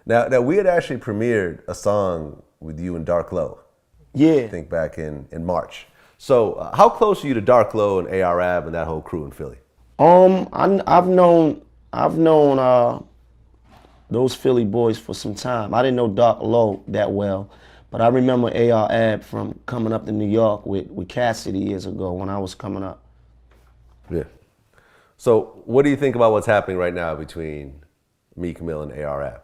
Now we had actually premiered a song with you and Dark Low. Yeah. I think back in March. So how close are you to Dark Low and AR-Ab and that whole crew in Philly? I've known those Philly boys for some time. I didn't know Dark Low that well, but I remember AR-Ab from coming up to New York with Cassidy years ago when I was coming up. Yeah. So what do you think about what's happening right now between Meek Mill and AR-Ab?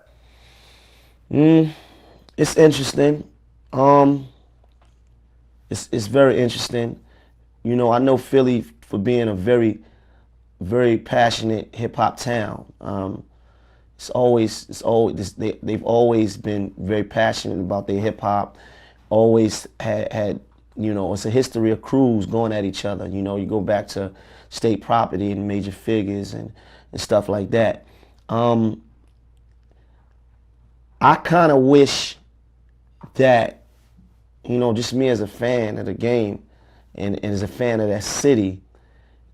It's interesting. It's very interesting. You know, I know Philly for being a very, very passionate hip hop town. They've always been very passionate about their hip hop. Always had, you know, it's a history of crews going at each other. You know, you go back to State Property and Major Figures and stuff like that. I kind of wish that, you know, just me as a fan of the game and as a fan of that city,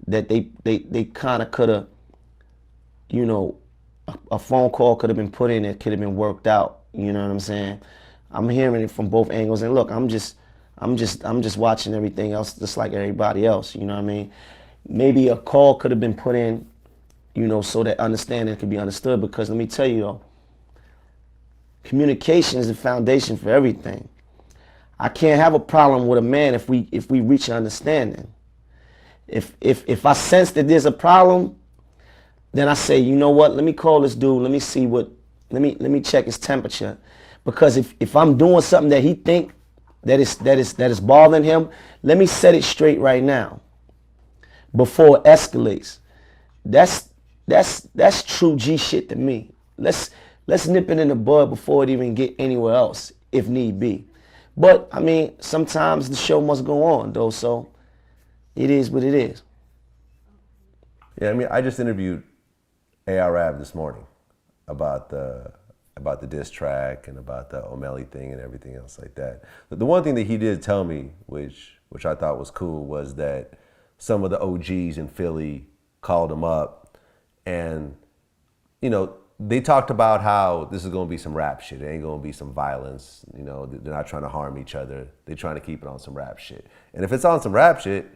that they kind of could have, you know, a phone call could have been put in, it could have been worked out. You know what I'm saying? I'm hearing it from both angles, and look, I'm just watching everything else just like everybody else. You know what I mean? Maybe a call could have been put in, you know, so that understanding could be understood. Because let me tell you though, communication is the foundation for everything. I can't have a problem with a man if we reach an understanding. If I sense that there's a problem, then I say, you know what? Let me call this dude. Let me see what. Let me check his temperature, because if I'm doing something that he think that is bothering him, let me set it straight right now before it escalates. That's true G shit to me. Let's nip it in the bud before it even get anywhere else, if need be. But I mean, sometimes the show must go on though, so it is what it is. Yeah, I mean, I just interviewed AR-Ab this morning about the diss track and about the O'Malley thing and everything else like that. But the one thing that he did tell me, which I thought was cool, was that some of the OGs in Philly called him up, and you know, they talked about how this is going to be some rap shit. It ain't going to be some violence. You know, they're not trying to harm each other. They're trying to keep it on some rap shit. And if it's on some rap shit,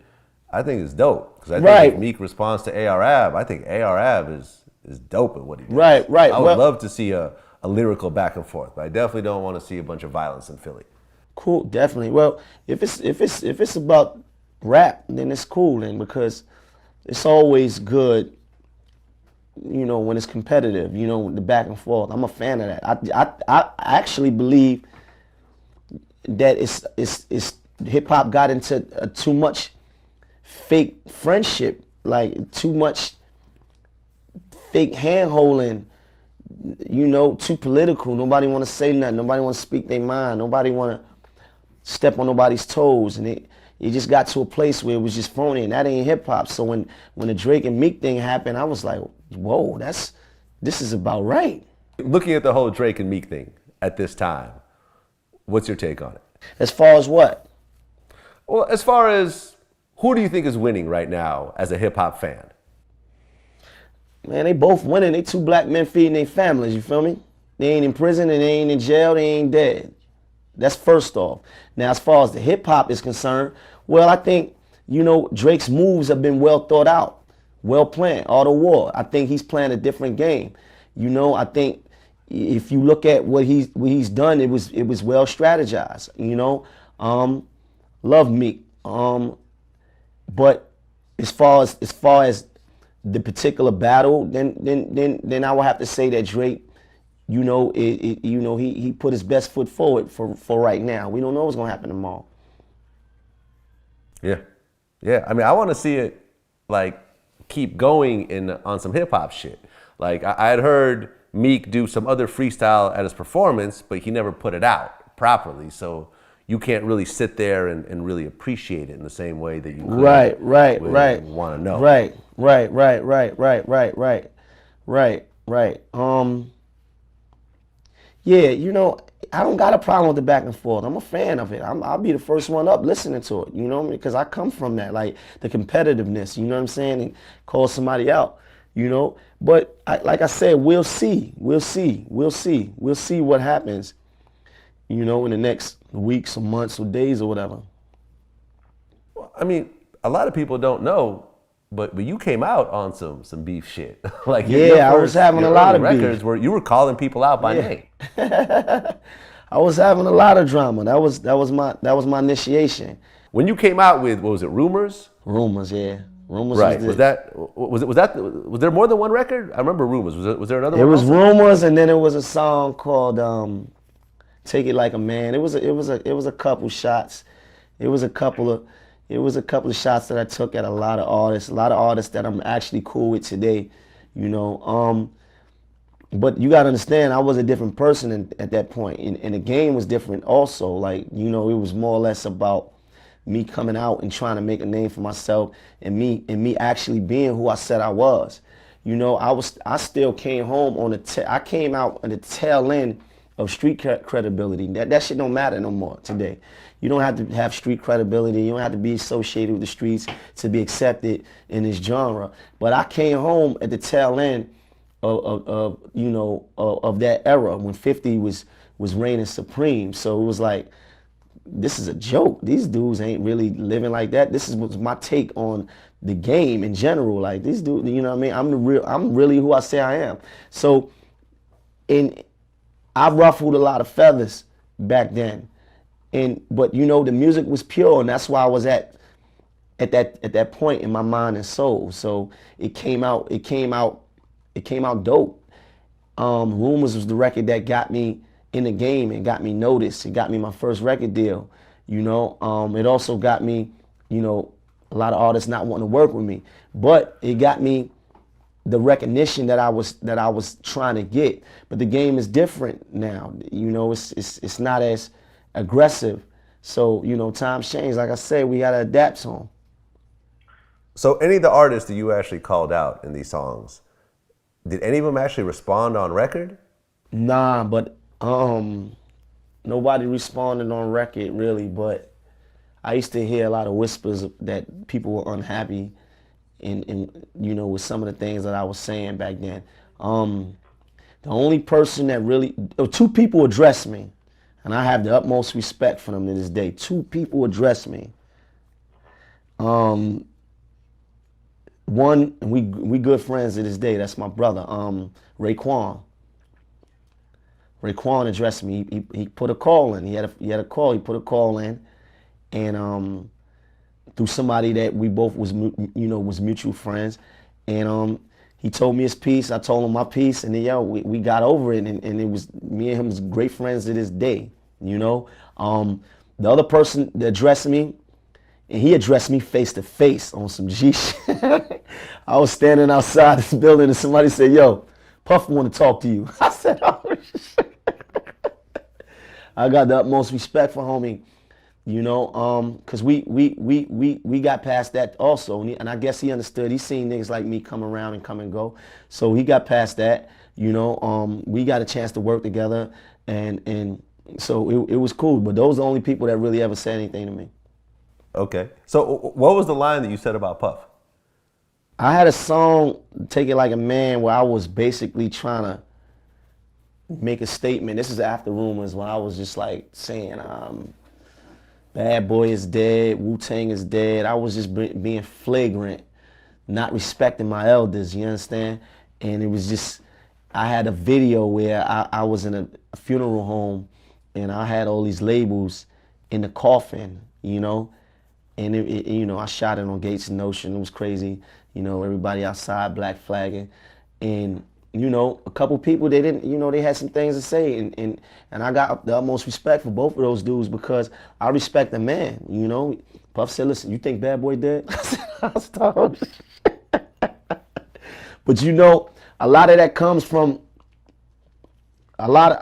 I think it's dope. Because I think if Meek responds to AR-Ab, I think AR-Ab is dope at what he does. Right. I would love to see a lyrical back and forth, but I definitely don't want to see a bunch of violence in Philly. Cool, definitely. Well, if it's about rap, then it's cool then, because it's always good, you know, when it's competitive, you know, the back and forth. I'm a fan of that. I actually believe that it's hip hop got into too much fake friendship, like too much fake hand holding, you know, too political. Nobody want to say nothing. Nobody want to speak their mind. Nobody want to step on nobody's toes. And it just got to a place where it was just phony, and that ain't hip hop. So when the Drake and Meek thing happened, I was like, whoa, this is about right. Looking at the whole Drake and Meek thing at this time, what's your take on it? As far as what? Well, as far as who do you think is winning right now as a hip hop fan? Man, they both winning. They two black men feeding their families, you feel me? They ain't in prison and they ain't in jail, they ain't dead. That's first off. Now, as far as the hip hop is concerned, well, I think, you know, Drake's moves have been well thought out, well planned, all the war. I think he's playing a different game. You know, I think if you look at what he's done, it was well strategized, you know. Love Meek. But as far as the particular battle, then I would have to say that Drake, you know, he put his best foot forward for right now. We don't know what's gonna happen tomorrow. Yeah. I mean, I want to see it like keep going on some hip hop shit. Like I had heard Meek do some other freestyle at his performance, but he never put it out properly. So you can't really sit there and really appreciate it in the same way that you could right want to know. Right. Yeah, you know, I don't got a problem with the back and forth. I'm a fan of it. I'll be the first one up listening to it, you know, because I come from that, like the competitiveness, you know what I'm saying, and call somebody out. you know. But like I said, we'll see, we'll see, we'll see, we'll see what happens, you know, in the next weeks or months or days or whatever. I mean, a lot of people don't know, but you came out on some beef shit. Like Yeah, I was having your a lot early of beef. records where you were calling people out by name. I was having a lot of drama. That was my initiation. When you came out with, what was it, Rumors? Rumors, yeah. Rumors Right. was the, Was there more than one record? I remember Rumors. Was there another It one? was also? Rumors, and then it was a song called "Take It Like a Man." It was a couple shots. It was a couple of shots that I took at a lot of artists that I'm actually cool with today, you know. But you gotta understand, I was a different person at that point, and the game was different also. Like, you know, it was more or less about me coming out and trying to make a name for myself, and me actually being who I said I was. You know, I still came home on I came out at the tail end of street credibility. That shit don't matter no more today. You don't have to have street credibility. You don't have to be associated with the streets to be accepted in this genre. But I came home at the tail end of you know, of that era when 50 was reigning supreme. So it was like, this is a joke. These dudes ain't really living like that. This was my take on the game in general. Like, these dudes, you know what I mean? I'm really who I say I am. So I ruffled a lot of feathers back then. But you know, the music was pure, and that's why I was at that point in my mind and soul. So it came out dope. Rumors was the record that got me in the game and got me noticed. It got me my first record deal. You know, it also got me, you know, a lot of artists not wanting to work with me. But it got me the recognition that I was trying to get. But the game is different now. You know, it's not as aggressive. So, you know, times change. Like I said, we gotta adapt to them. So any of the artists that you actually called out in these songs, did any of them actually respond on record? Nah, but nobody responded on record really. But I used to hear a lot of whispers that people were unhappy in you know, with some of the things that I was saying back then. The only person that really, two people addressed me, and I have the utmost respect for them to this day. Two people addressed me. One, and we good friends to this day. That's my brother, Raekwon. Raekwon addressed me. He put a call in. He had a call. He put a call in, and through somebody that we both was mutual friends, and he told me his piece. I told him my piece, and then we got over it, and it was me and him was great friends to this day. You know, the other person that addressed me, and he addressed me face to face on some G shit. I was standing outside this building, and somebody said, "Yo, Puff want to talk to you." I said, "Oh shit." I got the utmost respect for homie. You know, cause we got past that also, and I guess he understood. He seen niggas like me come around and come and go, so he got past that. You know, we got a chance to work together, and so it was cool. But those are the only people that really ever said anything to me. Okay. So what was the line that you said about Puff? I had a song, "Take It Like a Man," where I was basically trying to make a statement. This is after Rumors, when I was just like saying, Bad Boy is dead, Wu-Tang is dead. I was just being flagrant, not respecting my elders, you understand? And it was just, I had a video where I was in a funeral home, and I had all these labels in the coffin, you know? And you know, I shot it on Gates and Ocean. It was crazy. You know, everybody outside black flagging. And, you know, a couple people, they didn't, you know, they had some things to say. And I got the utmost respect for both of those dudes because I respect the man, you know. Puff said, "Listen, you think Bad Boy dead?" I said, "I'll stop." But you know, a lot of that comes from a lot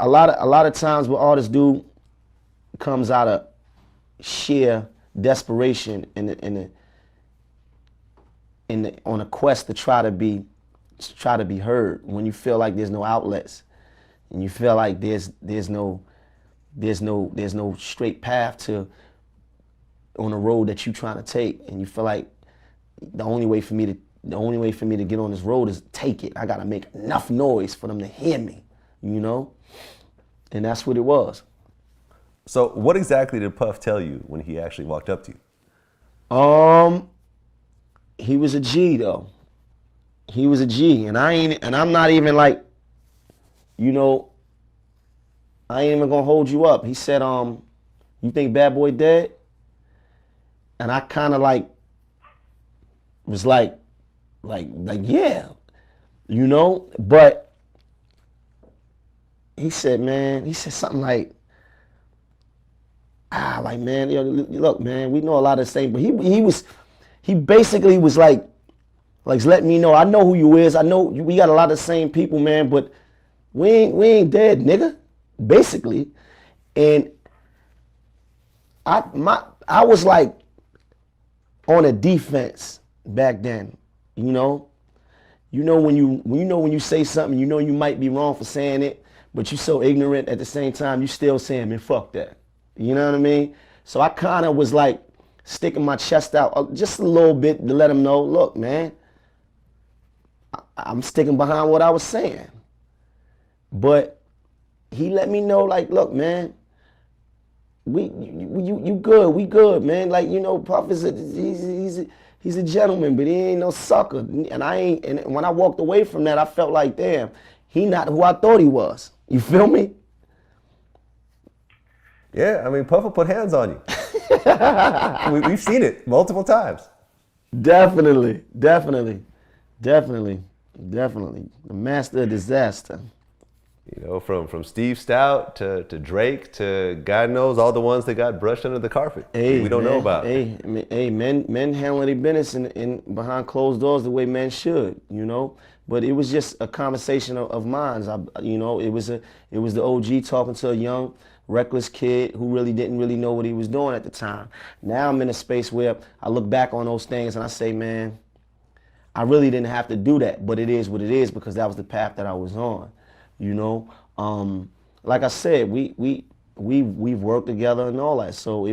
of times what artists do comes out of sheer desperation on a quest to try to be heard. When you feel like there's no outlets, and you feel like there's no straight path to on the road that you're trying to take, and you feel like the only way for me the only way for me to get on this road is take it. I gotta make enough noise for them to hear me, you know? And that's what it was. So what exactly did Puff tell you when he actually walked up to you? He was a G though. He was a G, and I'm not even like, you know, I ain't even gonna hold you up. He said, you think Bad Boy dead? And I kind of like was like yeah, you know. But he said something like man, yo, look, man, we know a lot of the same. But he basically was like let me know. I know who you is. I know we got a lot of the same people, man. But we ain't dead, nigga. Basically, and I was like on a defense back then, you know. When you say something, you know you might be wrong for saying it, but you so ignorant at the same time, you still saying, man, fuck that. You know what I mean? So I kind of was like sticking my chest out just a little bit to let him know, look, man, I'm sticking behind what I was saying. But he let me know, like, look, man, you good, we good, man. Like, you know, Puff is he's a gentleman, but he ain't no sucker. And when I walked away from that, I felt like, damn, he not who I thought he was. You feel me? Yeah, I mean, Puff will put hands on you. We've seen it multiple times. Definitely. The master of disaster. You know, from Steve Stout to Drake to God knows all the ones that got brushed under the carpet. We don't know about. Men handle their business in behind closed doors the way men should, you know. But it was just a conversation of minds. You know, it was the OG talking to a young, reckless kid who really didn't know what he was doing at the time. Now I'm in a space where I look back on those things and I say, man, I really didn't have to do that, but it is what it is because that was the path that I was on. You know, like I said, we've worked together and all that. So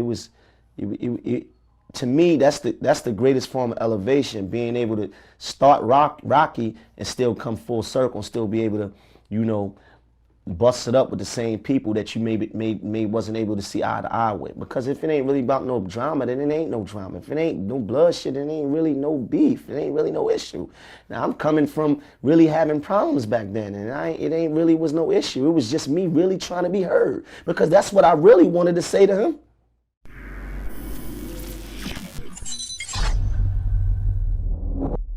to me, that's the greatest form of elevation, being able to start rocky and still come full circle and still be able to, you know, bust it up with the same people that you maybe wasn't able to see eye to eye with. Because if it ain't really about no drama, then it ain't no drama. If it ain't no bloodshed, then it ain't really no beef. It ain't really no issue. Now I'm coming from really having problems back then, and it ain't really was no issue. It was just me really trying to be heard, because that's what I really wanted to say to him.